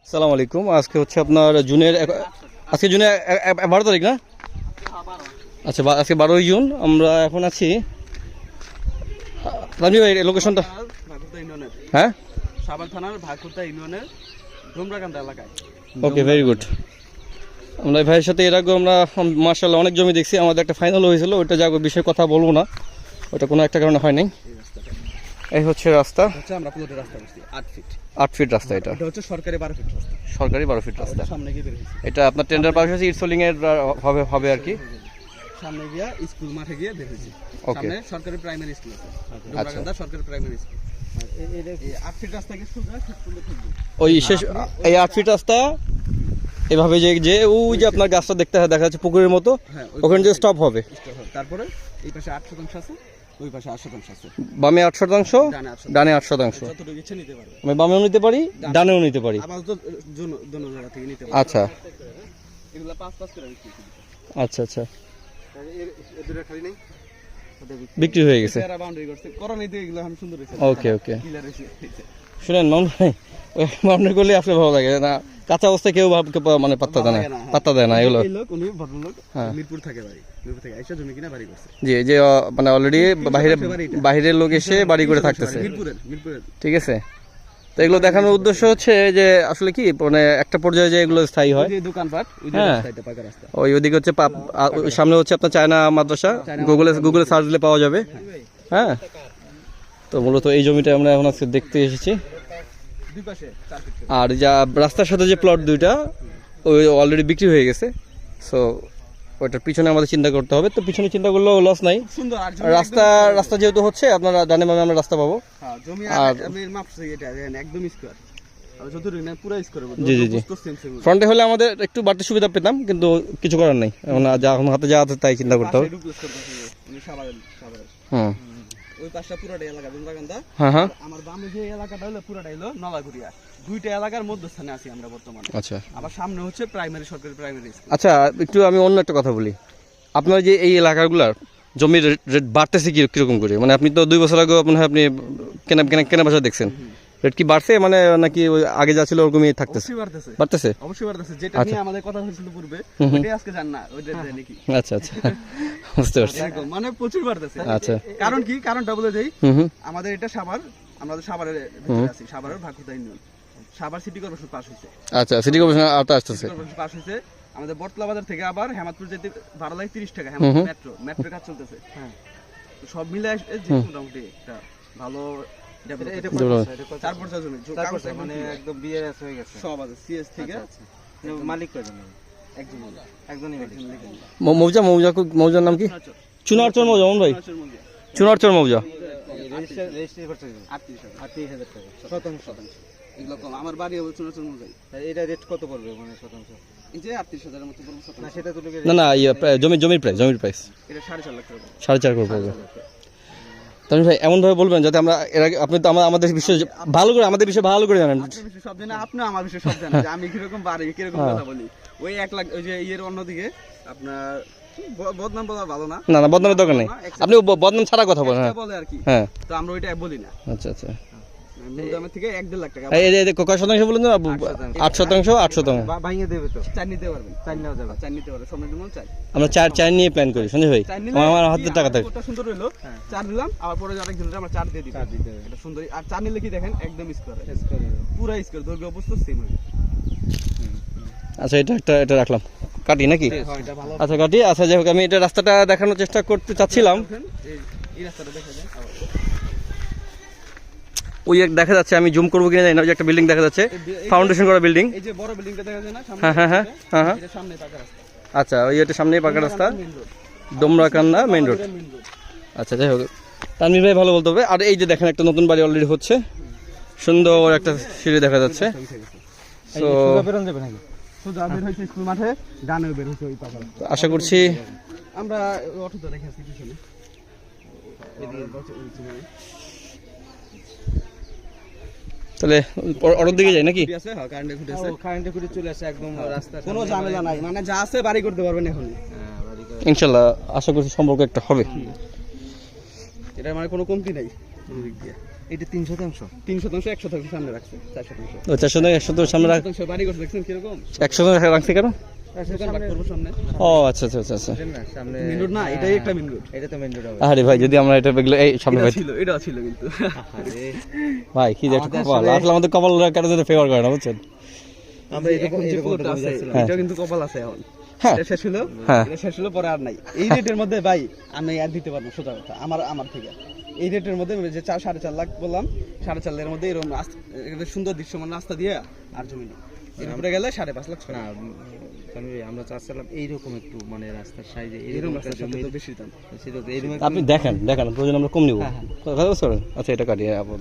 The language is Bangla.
আসসালামু আলাইকুম। আজকে হচ্ছে আপনার আজকে জুনের 12 তারিখ না? আচ্ছা, আজকে 12ই জুন। আমরা এখন আছি লোকেশনটা হ্যাঁ সাভার থানার ভাকুরতা ইউনিয়নের ডোমরাকান্দা এলাকায়। ওকে, ভেরি গুড। আমরা এই ভাইয়ের সাথে এর আগে আমরা মার্শাল্লাহ অনেক জমি দেখছি। আমাদের একটা ফাইনাল হয়েছিল, ওইটা যাক বিষয়ে কথা বলবো না, ওটা কোনো একটা কারণে হয় নাই। এই হচ্ছে রাস্তা, আমরা প্লটের রাস্তা করছি 8 ফিট 8 ফিট রাস্তা। এটা হচ্ছে সরকারি 12 ফিট রাস্তা। সরকারি 12 ফিট রাস্তা। সামনে গিয়ে বের হয়েছে, এটা আপনার টেন্ডার পাস হয়েছে, ইটসোলিং এর হবে আর কি। সামনে গিয়া স্কুল মাঠে গিয়ে বের হয়েছে। ওকে, সামনে সরকারি প্রাইমারি স্কুল আছে, ডোমরাকান্দা সরকারি প্রাইমারি স্কুল। এই 8 ফিট রাস্তা গিয়ে সোজা স্কুলে থাকবে। ওই শেষ এই 8 ফিট রাস্তা এভাবে যে ওই যে আপনার গাছটা দেখা যাচ্ছে পুকুরের মতো, ওখানে যে স্টপ হবে। তারপরে এই পাশে 8% আছে, ওই পাশে 8% আছে। বামে 8%, ডানে 8%। যতটুকু ইচ্ছে নিতে পারবে। আমি বামেও নিতে পারি, ডানেও নিতে পারি। আবার দোনো জায়গা থেকে নিতে পারবে। আচ্ছা এগুলা 5 করে বিক্রি করি। আচ্ছা আচ্ছা, এর দুটো খালি নাই, বিক্রি হয়ে গেছে। এরা বাউন্ডারি করছে, করণই দিয়ে এগুলো আমি সুন্দর হইছে। ওকে ওকে, ক্লিয়ার হইছে। শুনেন মামুন ভাই, ওই বাউন্ডারি করলে আসলে ভালো লাগে না, কাঁচা অবস্থায় কেউ মানে পাত্তা দেয় না এগুলো। এই লোক উনি ভদ্রলোক মিরপুর থাকে বাড়ি, মিরপুর থেকে আইসা জমি কিনা বাড়ি করছে। জি, যে মানে অলরেডি বাইরের লোক এসে বাড়ি করে থাকতেছে। মিরপুরের ঠিক আছে। তো এগুলো দেখানোর উদ্দেশ্য হচ্ছে যে আসলে কি মানে একটা পর্যায়ে যে এগুলো স্থায়ী হয়। যে দোকানপাট, ওই যে রাস্তাটা পাকা রাস্তা, ওইদিকে হচ্ছে সামনে হচ্ছে আপনার চায়না মাদ্রাসা, গুগলে সার্চ দিলে পাওয়া যাবে। হ্যাঁ, তো মূলত এই জমিটা আমরা এখন আজকে দেখতে এসেছি। দুই পাশে 4 ফিট। আর যা রাস্তার সাথে যে প্লট দুইটা ওই অলরেডি বিক্রি হয়ে গেছে। সো ওইটার পিছনে আমাদের চিন্তা করতে হবে। তো পিছনে চিন্তা করলেও লস নাই। সুন্দর রাস্তা যেহেতু হচ্ছে আপনারা ডানে বামে আমরা রাস্তা পাবো। হ্যাঁ, জমি আর আমি মাপছি এটা একদম স্কয়ার। আমি যতটুকু না পুরো স্কয়ার হবে। জি জি জি, ফ্রন্টে হলে আমাদের একটু বাড়তি সুবিধা পেতাম, কিন্তু কিছু করার নাই। এখন হাতে যা আছে তাই চিন্তা করতে হবে। হুম, ওই পাশটা পুরোটা এলাকা ডোমরাকান্দা। হ্যাঁ হ্যাঁ, আমার বামে যে এলাকাটা হলো পুরোটা হলো নলাগুড়িয়া। দুইটা এলাকার মধ্যস্থানে আছি আমরা বর্তমানে। আচ্ছা। আবার সামনে হচ্ছে সরকারি প্রাইমারি স্কুল। আচ্ছা, একটু আমি অন্য একটা কথা বলি। আপনার যে এই এলাকাগুলার জমির রেট বাড়তেছে কিরকম করে? মানে আপনি তো 2 বছর আগে মনে হয় আপনি কেনা বেচা দেখছেন, রেট কি বাড়ছে মানে নাকি আগে যা ছিল ওরকমই থাকতেছে? বাড়তেছে। অবশ্যই বাড়তেছে। যেটা নিয়ে আমাদের কথা হয়েছিল পূর্বে, ওইটাই আজকে জান না, ওইটা নাকি। আচ্ছা আচ্ছা, বুঝতে পারছি। মানে প্রচুর বাড়তেছে। আচ্ছা, কারণ কি? কারণটা বলে দেই। আমাদের এটা সাভার, আমরা সাভারের ভিতরে আছি, সাভারের Bhakurta union. Savar city corporation pass হইছে। আচ্ছা, সিটি কর্পোরেশন আওতা আসতেছে। পাস হইছে। আমাদের বটতলা বাজার থেকে আবার হেমাদপুর যেতে ভাড়া লাগে 30 টাকা। হেমাদপুর মেট্রো কাজ চলতেছে। হ্যাঁ, তো সব মিলে যে মোটামুটি একটা ভালো মানে একদম বিএস হয়ে গেছে। সব আছে সিএস থেকে। মালিক কয়জন? একজনই মৌজার নাম কি? চুনারচর মৌজা। মন ভাই, চুনারচর মৌজা। আমার বাড়ি হবে চুনারচর মৌজায়। এটা রেট কত পড়বে মানে শতাংশ? এই যে 38,000 মতো পড়বে শতাংশ। না সেটা তো না জমির প্রাইস এটা 4.5 লাখ টাকা। 4.5 করে পড়বে। তাহলে ভাই এমন ভাবে বলবেন যাতে আমরা এর আগে আপনি তো আমাদের বিষয়ে ভালো করে জানেন। সব জানেন আপনি, আমার বিষয়ে সব জানেন যে আমি কিরকম বাড়ি কিরকম কথা বলি। ওই 1 লাখ ওই যে ইয়ের অন্যদিকে আপনার বদনাম বলা ভালো না। না বদনামের দরকার নেই, আপনি বদনাম ছাড়া কথা বলেন। হ্যাঁ বলে আর কি। হ্যাঁ, তো আমরা ওইটা বলি না। আচ্ছা আচ্ছা, মূলদামের থেকে 1.5 লাখ টাকা। এই কয় শতাংশ বলেন? 8% ভাঙিয়ে দেবে তো। 4 নিতে পারবেন, 4 নেওয়া যাবে, 4 নিতে পারবে। সম্মানিত মন 4 আমরা 4 নিয়ে প্ল্যান করি সঞ্জয় ভাই। আমার হাতে টাকা থাকে, ওটা সুন্দর হলো। 4 দিলাম, আবার পরে আরেকজনের আমরা 4 দিয়ে দিই। 4 দিতে এটা সুন্দর। আর 4 নিলে কি দেখেন একদম স্কয়ার পুরো স্কয়ার, দৈর্ঘ্য অবস্থা সেম হবে। আচ্ছা, এটা রাখলাম, কাটি নাকি? আচ্ছা কাটি। আচ্ছা যাই হোক, আমি এটা রাস্তাটা দেখানোর চেষ্টা করতে চাচ্ছিলাম। এই রাস্তাটা দেখা যায় ওই এক দেখা যাচ্ছে, আমি জুম করবো কিনা জানি না, ওই একটা বিল্ডিং দেখা যাচ্ছে, ফাউন্ডেশন করা বিল্ডিং। এই যে বড় বিল্ডিংটা দেখা যায় না সামনে? হ্যাঁ, এটা সামনে পাকা রাস্তা। আচ্ছা, ওই এটা সামনেই পাকা রাস্তা, ডোমরাকান্দা মেইন রোড। আচ্ছা যাই হোক, তানভীর ভাই ভালো বলতে হবে। আর এই যে দেখেন একটা নতুন বাড়ি অলরেডি হচ্ছে, সুন্দর একটা সিঁড়ি দেখা যাচ্ছে। সো স্কুল মাঠে ডানে বের হইছে ওই পাকা। আশা করছি আমরা অটোতে রেখে আসি পিছনে। তাহলে অটোর দিকে যাই নাকি? হ্যাঁ, কারেন্টে খুঁটে চলে আসে একদম রাস্তা, কোনো ঝামেলা নাই। মানে যা আছে বাড়ি করতে পারবেন এখন। ইনশাল্লাহ আশা করছি সম্পর্ক একটা হবে। এটা মানে কোনো কমতি নাই দিক দিয়ে। এটা 300 3% 100% সামনে রাখছে 4% ও 400 থেকে 100 সামনে রাখ 100% বাড়ি করছে দেখছেন কিরকম 100 রাখছে কেন? দোকান ভাগ করবো সামনে ও আচ্ছা আচ্ছা আচ্ছা আচ্ছা। সামনে মেন রোড না এটাই একটা মেন রোড এটা তো মেন রোড হবে। আরে ভাই যদি আমরা এটা দেখলে এই সামনে ভাই এটাও ছিল কিন্তু আরে ভাই কি যে একটা আমাদের কপাল আসলে- আসলে আমাদের কপাল কারো জন্য ফেভার করে না বুঝছেন? আমরা এখন যে এরকম ফ্লোরটা আছে হ্যাঁ। এটাও কিন্তু কপাল আছে এখন হ্যাঁ এটা শেষ হলো হ্যাঁ। এটা শেষ হলো পরে আর নাই এই রেটের মধ্যে ভাই আমি আর দিতে পারবো সোজা কথা আমার থেকে এই রেটের মধ্যে যে 4.5 লাখ বললাম 4.5 লাখের মধ্যে এরকম একটা সুন্দর দৃশ্যমান রাস্তা দিয়ে আর জমি নেই এর উপরে গেলে 5.5 লাখ না কারণ আমরা চাচ্ছিলাম এইরকম একটু মানে রাস্তার সাইজে এরকম রাস্তার সাথে তো বেশি দাম এরকম আপনি দেখেন প্রয়োজন আমরা কম নিব কথা বুঝতে পারেন? আচ্ছা এটা কাটিয়ে